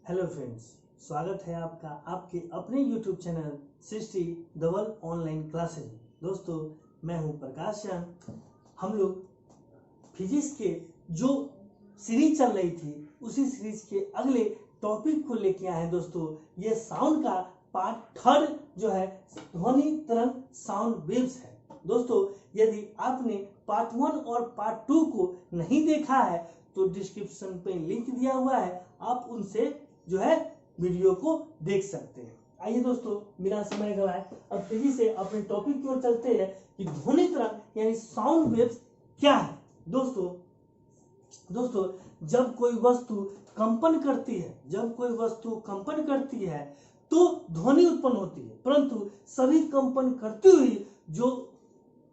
Hello friends, स्वागत है आपका आपके अपने यूट्यूब चैनल सृष्टि धवल ऑनलाइन क्लासेज में। दोस्तों, मैं हूं प्रकाश चंद। हम लोग फिजिक्स के जो सीरीज चल रही थी उसी सीरीज के अगले टॉपिक को लेके आए हैं। दोस्तों, ये साउंड का पार्ट थर्ड जो है ध्वनि तरंग साउंड वेव्स है। दोस्तों, यदि आपने पार्ट 1 और पार्ट 2 को नहीं देखा है तो डिस्क्रिप्शन पे लिंक दिया हुआ है, आप उनसे जो है वीडियो को देख सकते हैं। आइए दोस्तों, बिना समय गवाए अब तेजी से अपने टॉपिक की ओर चलते हैं कि ध्वनि तरंग यानी साउंड वेव्स क्या है। दोस्तों जब कोई वस्तु कंपन करती है तो ध्वनि उत्पन्न होती है, परंतु सभी कंपन करती हुई जो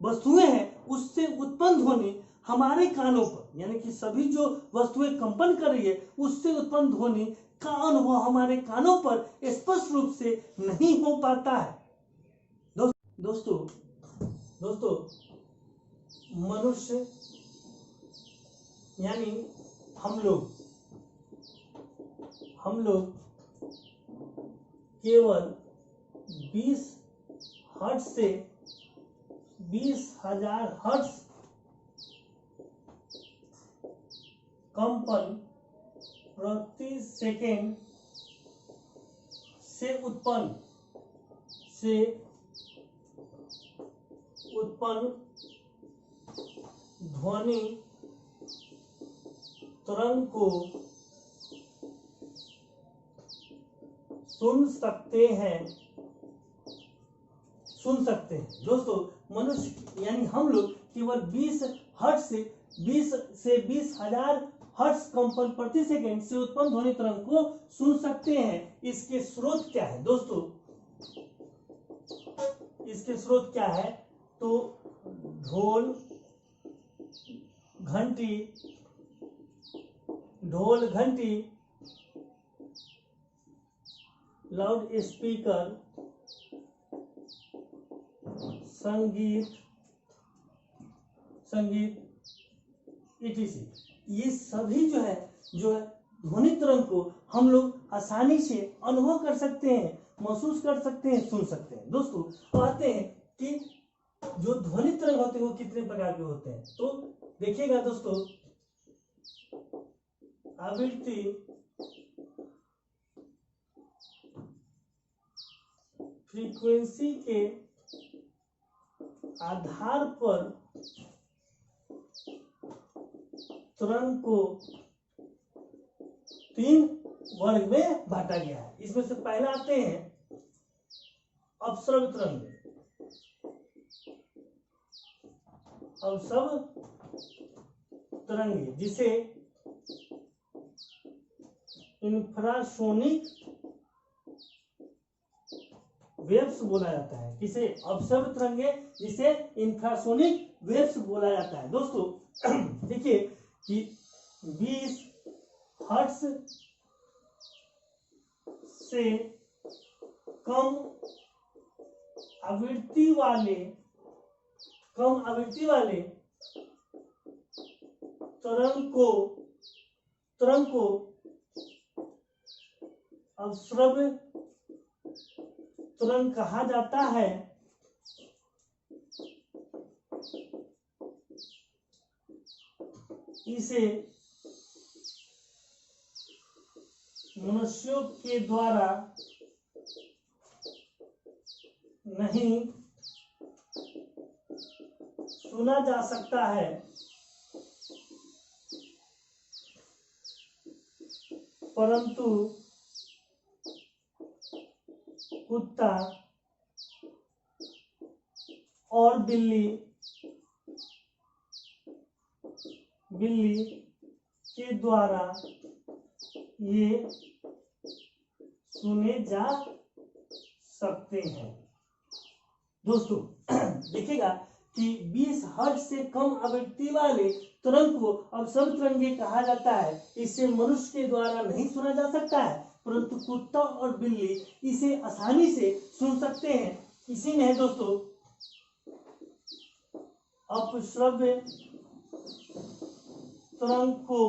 वस्तुएं हैं उससे उत्पन्न ध्वनि हमारे कानों पर, यानी कि सभी जो वस्तुएं कंपन कर रही है उससे उत्पन्न ध्वनि का अनुभव हमारे कानों पर स्पष्ट रूप से नहीं हो पाता है। दोस्तों मनुष्य यानी हम लोग केवल 20 हर्ट्ज से 20,000 हर्ट्ज कंपन प्रति सेकेंड से उत्पन्न ध्वनि तरंग को सुन सकते हैं। दोस्तों, मनुष्य यानी हम लोग केवल 20 हर्ट्ज से 20,000 हर्ट्ज कंपन प्रति सेकंड से उत्पन्न ध्वनि तरंग को सुन सकते हैं। इसके स्रोत क्या है दोस्तों? इसके स्रोत क्या है तो ढोल घंटी लाउड स्पीकर, संगीत etc. ये सभी जो है ध्वनि तरंग को हम लोग आसानी से अनुभव कर सकते हैं, महसूस कर सकते हैं, सुन सकते हैं। दोस्तों, तो आते हैं कि जो ध्वनि तरंग होते हैं वो कितने प्रकार के होते हैं। तो देखिएगा दोस्तों, आवृत्ति, फ्रीक्वेंसी के आधार पर तरंग को 3 वर्ग में बांटा गया है। इसमें से पहला आते हैं अपश्रव्य तरंगे, जिसे इंफ्रासोनिक वेव्स बोला जाता है। किसे? अपश्रव्य तरंगे, जिसे इंफ्रासोनिक वेव्स बोला जाता है। दोस्तों देखिए कि 20 हर्ट्ज से कम आवृत्ति वाले तरंग को अपश्रव्य तरंग कहा जाता है। इसे मनुष्यों के द्वारा नहीं सुना जा सकता है, परंतु कुत्ता और बिल्ली के द्वारा ये सुने जा सकते हैं। दोस्तों देखिएगा कि 20 हर्ट्ज से कम आवृत्ति वाले तरंग को अपश्रव्य तरंगे कहा जाता है। इसे मनुष्य के द्वारा नहीं सुना जा सकता है, परंतु कुत्ता और बिल्ली इसे आसानी से सुन सकते हैं। इसी में है दोस्तों अपश्रव्य तरंग को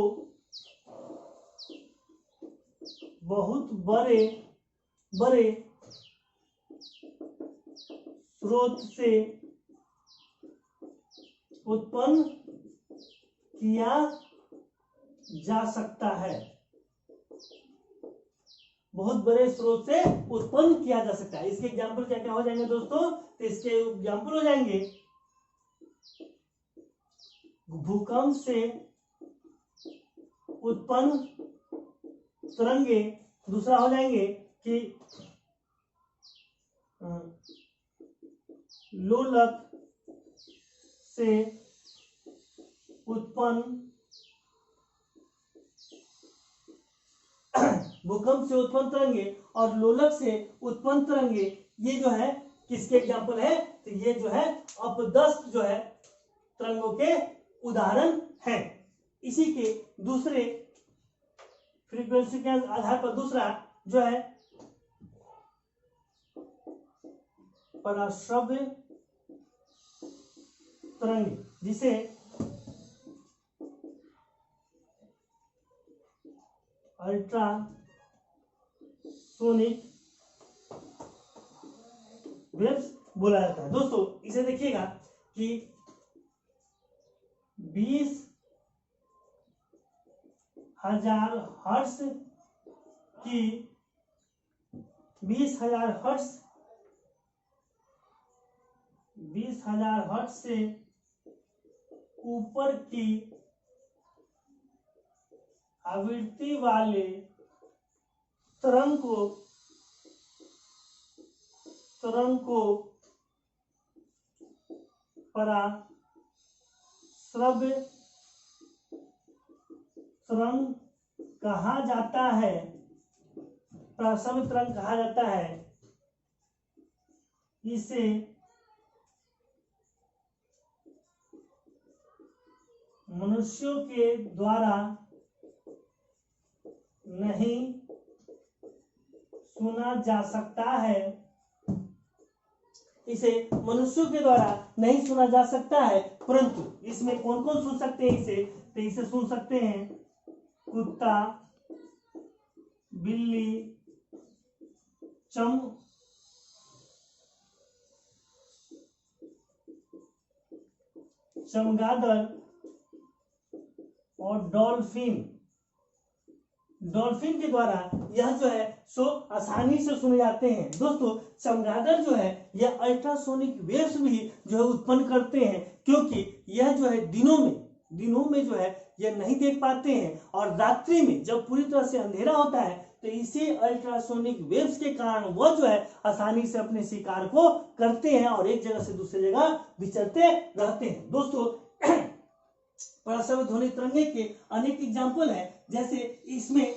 बहुत बड़े बड़े स्रोत से उत्पन्न किया जा सकता है। बहुत बड़े स्रोत से उत्पन्न किया जा सकता है। इसके एग्जाम्पल क्या क्या हो जाएंगे दोस्तों? तो इसके एग्जाम्पल हो जाएंगे भूकंप से उत्पन्न तरंगे, दूसरा हो जाएंगे कि लोलक से उत्पन्न भूकंप से उत्पन्न तरंगे और लोलक से उत्पन्न तरंगे, ये जो है किसके एग्जाम्पल है? तो ये जो है अपदस्थ जो है तरंगों के उदाहरण है। इसी के दूसरे फ्रीक्वेंसी के आधार पर दूसरा जो है पराश्रव्य तरंग, जिसे अल्ट्रासोनिक वेव्स बोला जाता है। दोस्तों इसे देखिएगा कि 20,000 हर्ट्ज की 20,000 हर्ट्ज से ऊपर की आवृत्ति वाले तरंग को पराश्रव्य तरंग कहा जाता है। पराश्रव्य तरंग कहा जाता है। इसे मनुष्यों के द्वारा नहीं सुना जा सकता है। इसे मनुष्यों के द्वारा नहीं सुना जा सकता है, परंतु इसमें कौन कौन सुन सकते हैं इसे? तो इसे सुन सकते हैं कुत्ता, बिल्ली, चमगादड़ और डॉल्फिन के द्वारा यह जो है सो आसानी से सुने जाते हैं। दोस्तों चमगादड़ जो है यह अल्ट्रासोनिक वेव्स भी जो है उत्पन्न करते हैं, क्योंकि यह जो है दिनों में जो है यह नहीं देख पाते हैं, और रात्रि में जब पूरी तरह से अंधेरा होता है तो इसी अल्ट्रासोनिक वेव्स के कारण वह जो है आसानी से अपने शिकार को करते हैं और एक जगह से दूसरी जगह विचरते रहते हैं। दोस्तों पराश्रव्य ध्वनि तरंगे के अनेक एग्जाम्पल है, जैसे इसमें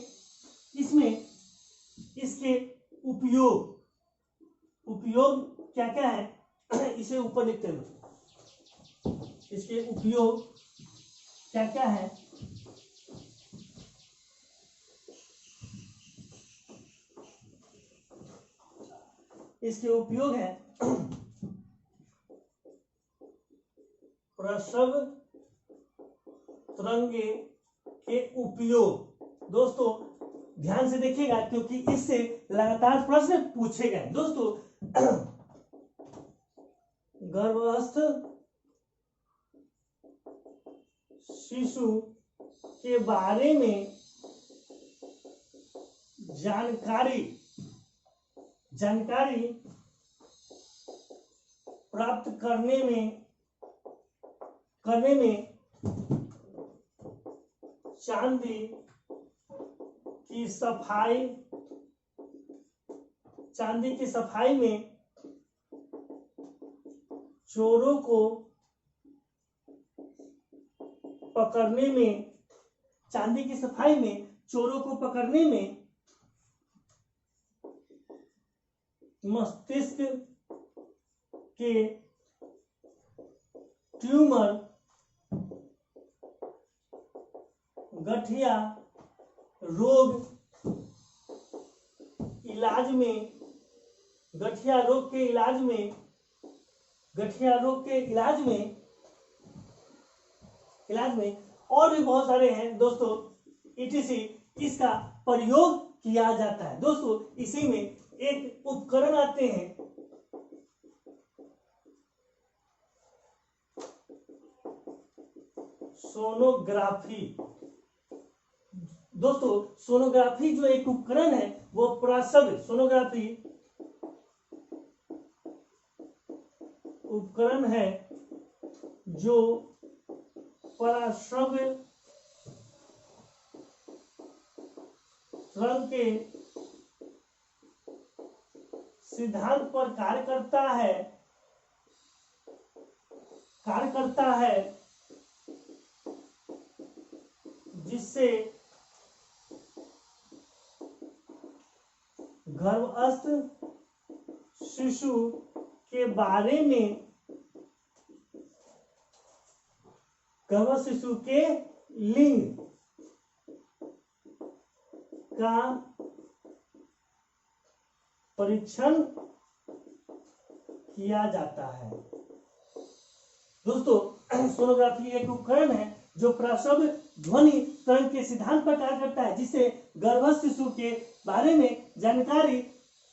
इसके उपयोग क्या क्या है? इसे ऊपर लिखते हैं। इसके उपयोग क्या क्या है? इसके उपयोग है पराश्रव्य तरंगे के उपयोग। दोस्तों ध्यान से देखिएगा, क्योंकि इससे लगातार प्रश्न पूछे गए। दोस्तों गर्भस्थ शिशु के बारे में जानकारी प्राप्त करने में चांदी की सफाई में चोरों को पकड़ने में मस्तिष्क के ट्यूमर, गठिया रोग के इलाज में और भी बहुत सारे हैं दोस्तों, etc. इसका प्रयोग किया जाता है। दोस्तों इसी में एक उपकरण आते हैं, सोनोग्राफी। दोस्तों सोनोग्राफी जो एक उपकरण है वो प्रसव, सोनोग्राफी उपकरण है जो प्रसव रंग के सिद्धांत पर कार्य करता है, जिससे गर्भस्थ शिशु के बारे में, गर्भस्थ शिशु के लिंग का परीक्षण किया जाता है। दोस्तों सोनोग्राफी एक उपकरण है जो प्रसव ध्वनि तरंग के सिद्धांत पर कार्य करता है, जिससे गर्भस्थ शिशु के बारे में जानकारी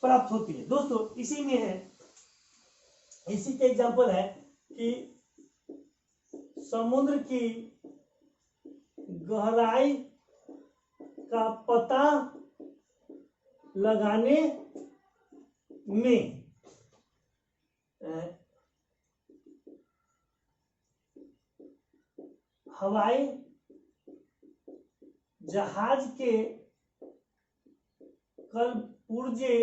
प्राप्त होती है। दोस्तों इसी में है, इसी के एग्जाम्पल है कि समुद्र की गहराई का पता लगाने में हवाई जहाज के कल पुर्जे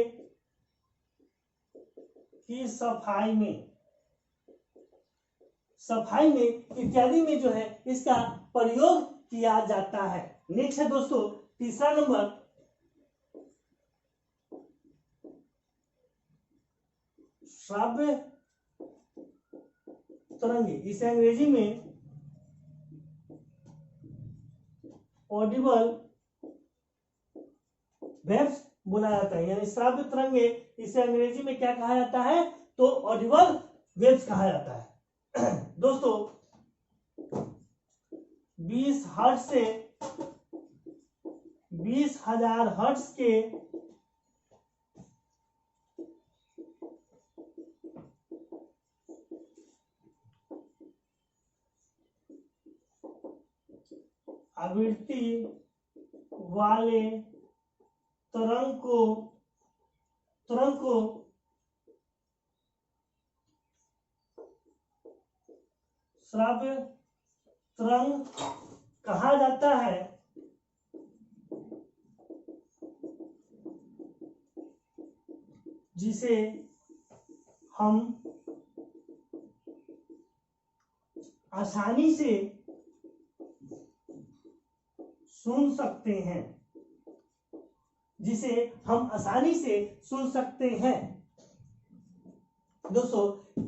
की सफाई में इत्यादि में जो है इसका प्रयोग किया जाता है। नेक्स्ट है दोस्तों तीसरा नंबर, श्राव्य तरंगे, इसे अंग्रेजी में ऑडिबल वेव्स बोला जाता है, यानी श्राव्य तरंगे इसे अंग्रेजी में क्या कहा जाता है, तो ऑडिबल वेव्स कहा जाता है। दोस्तों 20 हर्ट्ज से 20,000 हर्ट्ज के आवृत्ति वाले तरंग को श्राव्य तरंग कहा जाता है, जिसे हम आसानी से सुन सकते हैं, दोस्तों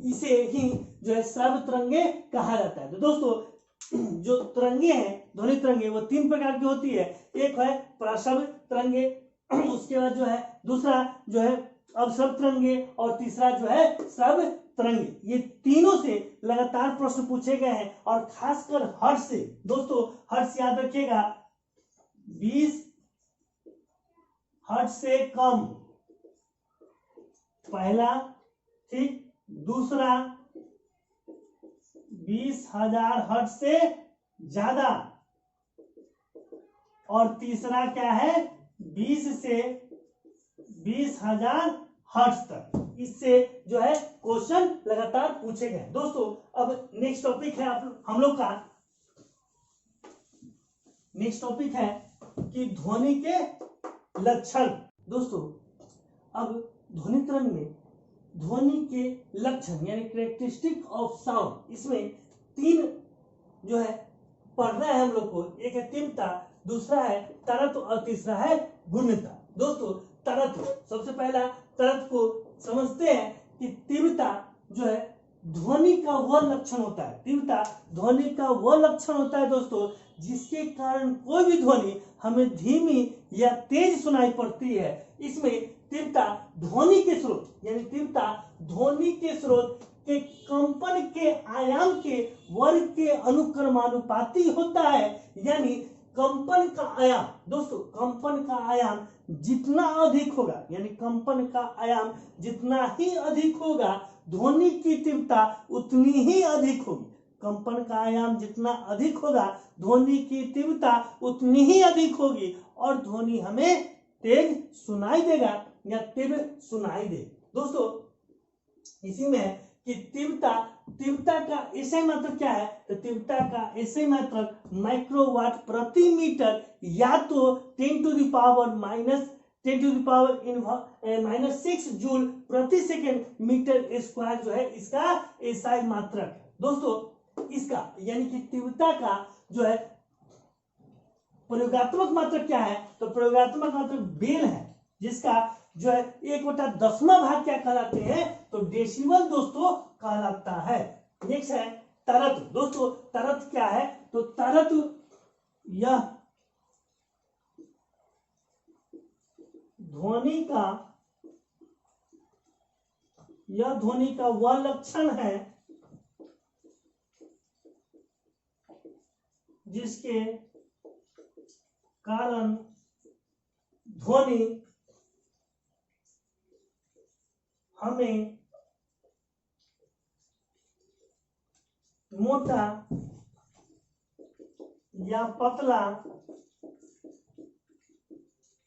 इसे ही जो है श्राव्य तरंगे कहा जाता है। तो दोस्तों जो तरंगे हैं, ध्वनि तरंगे, वो 3 प्रकार की होती है। एक है प्रसव तरंगे, उसके बाद जो है दूसरा जो है अवसव तरंगे, और तीसरा जो है श्राव्य तरंगे। ये तीनों से लगातार प्रश्न पूछे गए हैं, और खासकर हर्ट्ज से। दोस्तों हर्ट्ज याद रखिएगा, 20 हर्ट्ज से कम पहला, ठीक, दूसरा 20,000 हर्ट्ज से ज्यादा, और तीसरा क्या है 20 से 20,000 हर्ट्ज तक। इससे जो है क्वेश्चन लगातार पूछे गए। दोस्तों अब नेक्स्ट टॉपिक है हम लोग का, नेक्स्ट टॉपिक है कि ध्वनि के लक्षण। दोस्तों अब ध्वनि तरंग में ध्वनि के लक्षण यानी कैरेक्टरिस्टिक ऑफ साउंड, इसमें 3 जो है पढ़ना है हम लोग को। एक है तीव्रता, दूसरा है तरत्व, और तीसरा है गुणवत्ता। दोस्तों तरत्व, सबसे पहला तरत्व को समझते हैं कि तीव्रता जो है ध्वनि का वह लक्षण होता है, तीव्रता ध्वनि का वह लक्षण होता है दोस्तों, जिसके कारण कोई भी ध्वनि हमें धीमी या तेज सुनाई पड़ती है। इसमें तीव्रता ध्वनि के स्रोत यानी तीव्रता ध्वनि के स्रोत के कंपन के आयाम के वर्ग के अनुक्रमानुपाती होता है। यानी कंपन का आयाम, दोस्तों कंपन का आयाम जितना अधिक होगा, यानी कंपन का आयाम जितना ही अधिक होगा, ध्वनि की तीव्रता उतनी ही अधिक होगी। कंपन का आयाम जितना अधिक होगा, ध्वनि की तीव्रता उतनी ही अधिक होगी और ध्वनि हमें तेज सुनाई देगा या तीव्र सुनाई दे। दोस्तों इसी में कि तीव्रता का एसआई मात्रक क्या है, तो तीव्रता का एसआई मात्रक माइक्रोवाट प्रति मीटर या तो 10⁻⁻⁻6 जूल प्रति सेकेंड मीटर स्क्वायर जो है इसका एसआई मात्रक है। दोस्तों इसका यानी कि तीव्रता का जो है प्रयोगात्मक मात्रक क्या है, तो प्रयोगात्मक मात्रक बेल है, जिसका जो है 1/10वां भाग क्या कहलाते हैं, तो डेसिबल दोस्तों कहलाता है। नेक्स्ट है तरत्व। दोस्तों तरत्व क्या है, तो तरत्व यह ध्वनि का वह लक्षण है जिसके कारण ध्वनि हमें मोटा या पतला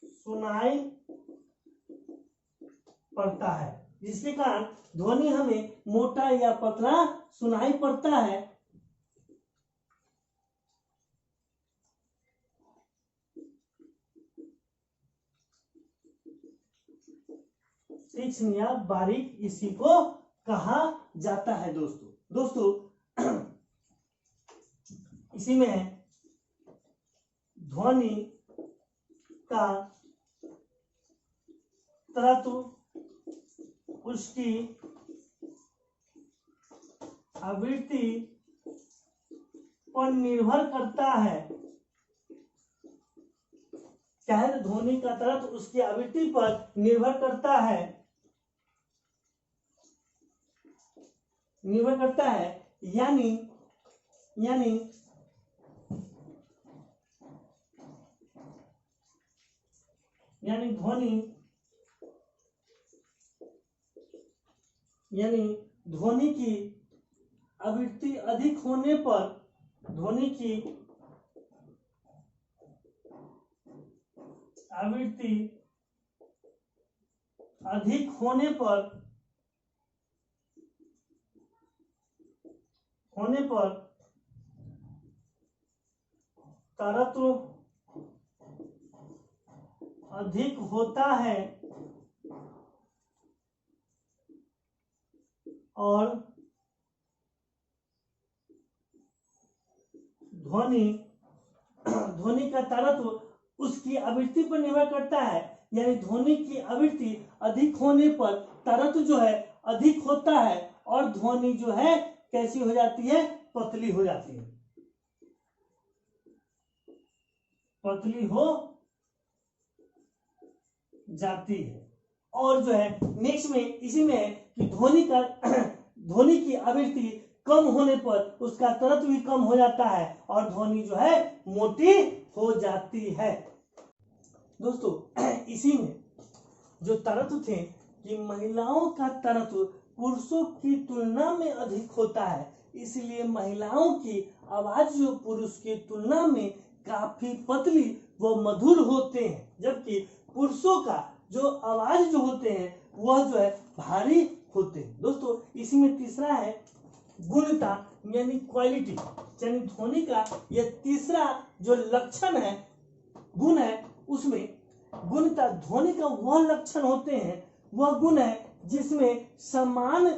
सुनाई पड़ता है, जिसके कारण ध्वनि हमें मोटा या पतला सुनाई पड़ता है। तीक्ष्ण या बारीक इसी को कहा जाता है। दोस्तों इसी में ध्वनि का तरत्व उसकी आवृत्ति पर निर्भर करता है। क्या है, ध्वनि का तरत्व उसकी आवृत्ति पर निर्भर करता है, यानी ध्वनि की आवृत्ति अधिक होने पर तरत्व अधिक होता है और ध्वनि का तरत्व उसकी आवृत्ति पर निर्भर करता है, यानी ध्वनि की आवृत्ति अधिक होने पर तरत्व जो है अधिक होता है और ध्वनि जो है कैसी हो जाती है, पतली हो जाती है, और जो है नेक्स्ट में इसी में है कि ध्वनि की आवृत्ति कम होने पर उसका तरत्व भी कम हो जाता है और ध्वनि जो है मोटी हो जाती है। दोस्तों इसी में जो तरत्व थे कि महिलाओं का तरत्व पुरुषों की तुलना में अधिक होता है, इसलिए महिलाओं की आवाज जो पुरुष की तुलना में काफी पतली व मधुर होते हैं, जबकि पुरुषों का जो आवाज जो होते हैं वह जो है भारी होते हैं। दोस्तों इसमें तीसरा है गुणता यानी क्वालिटी, यानी ध्वनि का यह तीसरा जो लक्षण है, गुण है, उसमें गुणता ध्वनि का वह लक्षण होते हैं, वह गुण है जिसमें समान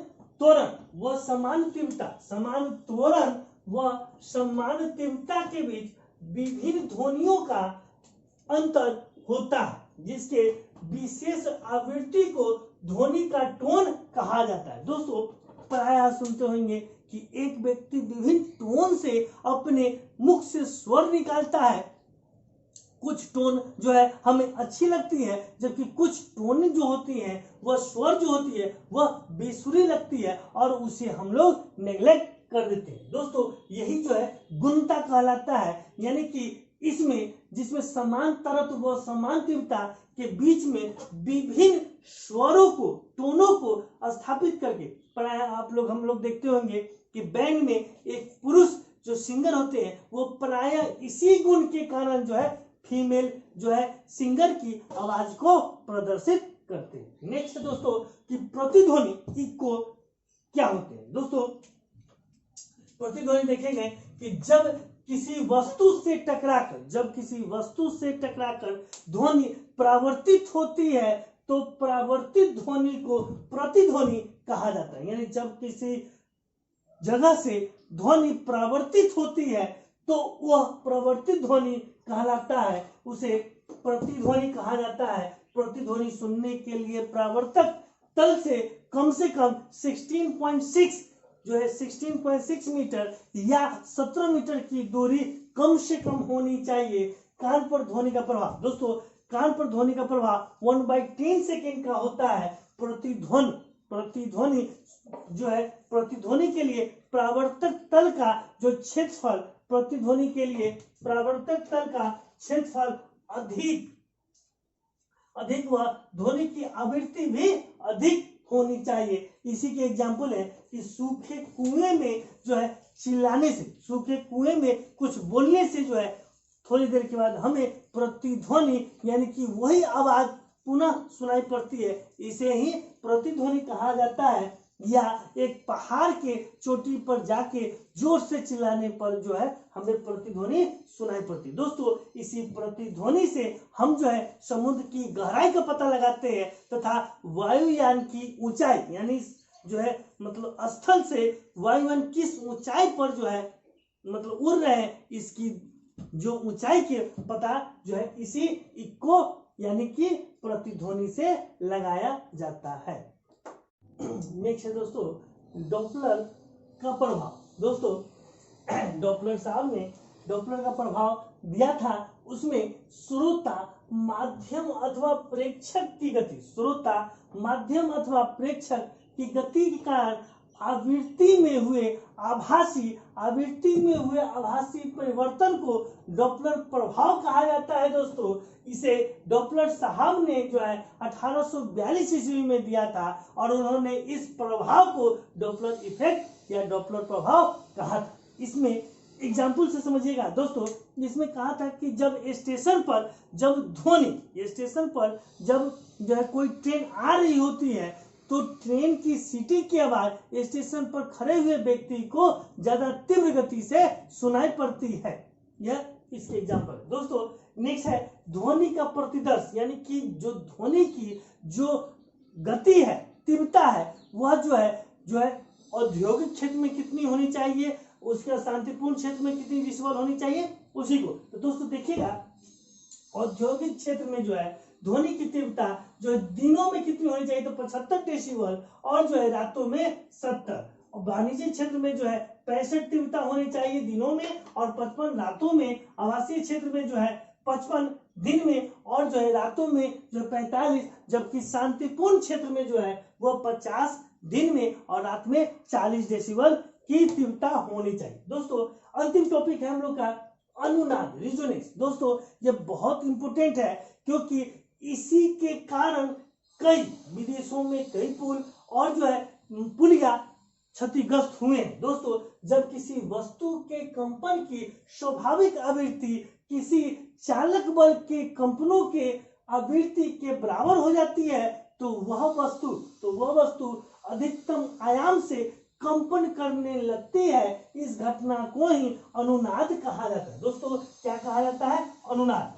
त्वरण व समान तीव्रता के बीच विभिन्न ध्वनियों का अंतर होता है, जिसके विशेष आवृत्ति को ध्वनि का टोन कहा जाता है। दोस्तों प्रायः सुनते होंगे कि एक व्यक्ति विभिन्न टोन से अपने मुख से स्वर निकालता है, कुछ टोन जो है हमें अच्छी लगती है, जबकि कुछ टोन जो होती है वह स्वर जो होती है वह बेसुरी लगती है और उसे हम लोग नेग्लेक्ट कर देते हैं। दोस्तों यही जो है गुणता कहलाता है, यानी कि इसमें जिसमें समान तरत्व व समान तीव्रता के बीच में विभिन्न स्वरों को, टोनों को स्थापित करके, प्राय हम लोग देखते होंगे कि बैंड में एक पुरुष जो सिंगर होते हैं वो प्राय इसी गुण के कारण जो है फीमेल जो है सिंगर की आवाज को प्रदर्शित करते हैं। नेक्स्ट है दोस्तों कि प्रतिध्वनि इको क्या होते हैं। दोस्तों प्रतिध्वनि देखेंगे कि जब किसी वस्तु से टकराकर ध्वनि परावर्तित होती है तो परावर्तित ध्वनि को प्रतिध्वनि कहा जाता है। यानी जब किसी जगह से ध्वनि परावर्तित होती है तो वह परावर्तित ध्वनि कहलाता है, उसे प्रतिध्वनि कहा जाता है। प्रतिध्वनि सुनने के लिए परावर्तक तल से कम 16.6 मीटर या 17 मीटर की दूरी कम से कम होनी चाहिए। कान पर ध्वनि का प्रभाव, दोस्तों कान पर ध्वनि का प्रभाव 1/10 सेकेंड का होता है। प्रतिध्वनि जो है प्रतिध्वनि के लिए परावर्तक तल का जो क्षेत्रफल, प्रतिध्वनि के लिए परावर्तक तल का क्षेत्रफल अधिक व ध्वनि की आवृत्ति भी अधिक होनी चाहिए। इसी के एग्जाम्पल है कि सूखे कुएं में जो है चिल्लाने से, सूखे कुएं में कुछ बोलने से जो है थोड़ी देर के बाद हमें प्रतिध्वनि यानी कि वही आवाज पुनः सुनाई पड़ती है, इसे ही प्रतिध्वनि कहा जाता है। या एक पहाड़ के चोटी पर जाके जोर से चिल्लाने पर जो है हमें प्रतिध्वनि सुनाई पड़ती है। दोस्तों इसी प्रतिध्वनि से हम जो है समुद्र की गहराई का पता लगाते हैं तथा वायुयान की ऊंचाई यानी जो है मतलब स्थल से वायुयान किस ऊंचाई पर जो है मतलब उड़ रहे हैं, इसकी जो ऊंचाई के पता जो है इसी इको यानी कि प्रतिध्वनि से लगाया जाता है। नेक्स्ट है दोस्तों डॉपलर का प्रभाव। दोस्तों डॉपलर साहब ने डॉपलर का प्रभाव दिया था, उसमें श्रोता माध्यम अथवा प्रेक्षक की गति, श्रोता माध्यम अथवा प्रेक्षक की गति के कारण आवृत्ति में हुए आभासी परिवर्तन को डॉपलर प्रभाव कहा जाता है। दोस्तों इसे डॉपलर साहब ने जो है 1842 ईस्वी में दिया था और उन्होंने इस प्रभाव को डॉपलर इफेक्ट या डॉपलर प्रभाव कहा था। इसमें एग्जाम्पल से समझिएगा दोस्तों, इसमें कहा था कि जब स्टेशन पर जब जो है कोई ट्रेन आ रही होती है तो ट्रेन की सीटी की आवाज स्टेशन पर खड़े हुए व्यक्ति को ज्यादा तीव्र गति से सुनाई पड़ती है। यह इसके एग्जाम्पल। दोस्तों नेक्स्ट है ध्वनि का प्रतिदर्श, यानी कि जो ध्वनि की जो गति है, तीव्रता है, वह जो है औद्योगिक क्षेत्र में कितनी होनी चाहिए, उसके शांतिपूर्ण क्षेत्र में कितनी डेसिबल होनी चाहिए, उसी को। तो दोस्तों देखिएगा औद्योगिक क्षेत्र में जो है ध्वनि की तीव्रता जो है दिनों में कितनी होनी चाहिए, तो 75 डेसिबल और जो है रातों में 70। और वाणिज्य क्षेत्र में जो है 65 तीव्रता होनी चाहिए दिनों में और 55 रातों में। आवासीय क्षेत्र में जो है 55 दिन में और जो है रातों में जो 45, जबकि शांतिपूर्ण क्षेत्र में जो है वो 50 दिन में और रात में 40 डेसिबल की तीव्रता होनी चाहिए। दोस्तों अंतिम टॉपिक है हम लोग का अनुनाद, रिजोनेंस। दोस्तों ये बहुत इंपोर्टेंट है क्योंकि इसी के कारण कई विदेशों में कई पुल और जो है पुलिया क्षतिग्रस्त हुए हैं। दोस्तों जब किसी वस्तु के कंपन की स्वाभाविक आवृत्ति किसी चालक बल के कंपनों के आवृत्ति के बराबर हो जाती है तो वह वस्तु अधिकतम आयाम से कंपन करने लगती है। इस घटना को ही अनुनाद कहा जाता है। दोस्तों क्या कहा जाता है? अनुनाद।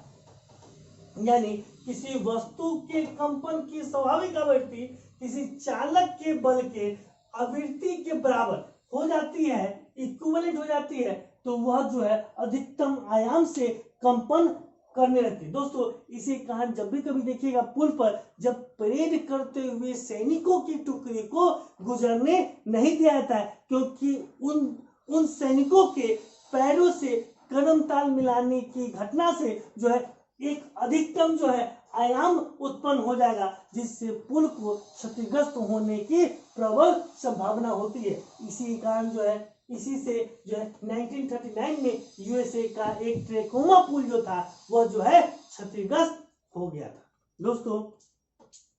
यानी किसी वस्तु के कंपन की स्वाभाविक आवृत्ति किसी चालक के बल के आवृत्ति के बराबर हो जाती है, इक्विवेलेंट हो जाती है, तो वह जो है अधिकतम आयाम से कंपन करने लगती है। दोस्तों इसी कारण जब भी कभी देखिएगा पुल पर जब परेड करते हुए सैनिकों की टुकड़ी को गुजरने नहीं दिया जाता है, क्योंकि उन सैनिकों के पैरों से कदम ताल मिलाने की घटना से जो है एक अधिकतम जो है आयाम उत्पन्न हो जाएगा, जिससे पुल को क्षतिग्रस्त होने की प्रबल संभावना होती है। इसी कारण जो है इसी से जो है 1939 में यूएसए का एक ट्रेकोमा पुल जो था वह जो है क्षतिग्रस्त हो गया था। दोस्तों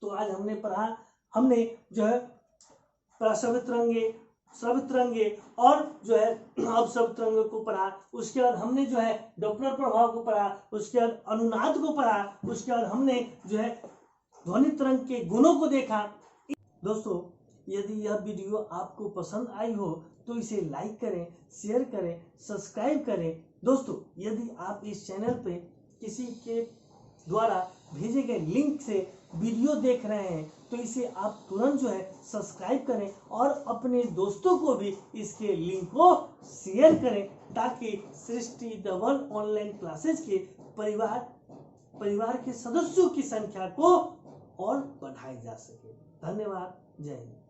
तो आज हमने पढ़ा, हमने जो है श्रव्य तरंगे और जो है अपश्रव्य तरंगों को पढ़ा। उसके बाद हमने जो है डॉपलर प्रभाव को पढ़ा, उसके बाद अनुनाद को पढ़ा, उसके बाद हमने जो है ध्वनि तरंग के गुणों को देखा। दोस्तों यदि यह वीडियो आपको पसंद आई हो तो इसे लाइक करें, शेयर करें, सब्सक्राइब करें। दोस्तों यदि आप इस चैनल पे किसी के द्वारा भेजे गए लिंक से वीडियो देख रहे हैं तो इसे आप तुरंत जो है सब्सक्राइब करें और अपने दोस्तों को भी इसके लिंक को शेयर करें ताकि सृष्टि धवल ऑनलाइन क्लासेस के परिवार के सदस्यों की संख्या को और बढ़ाई जा सके। धन्यवाद। जय हिंद।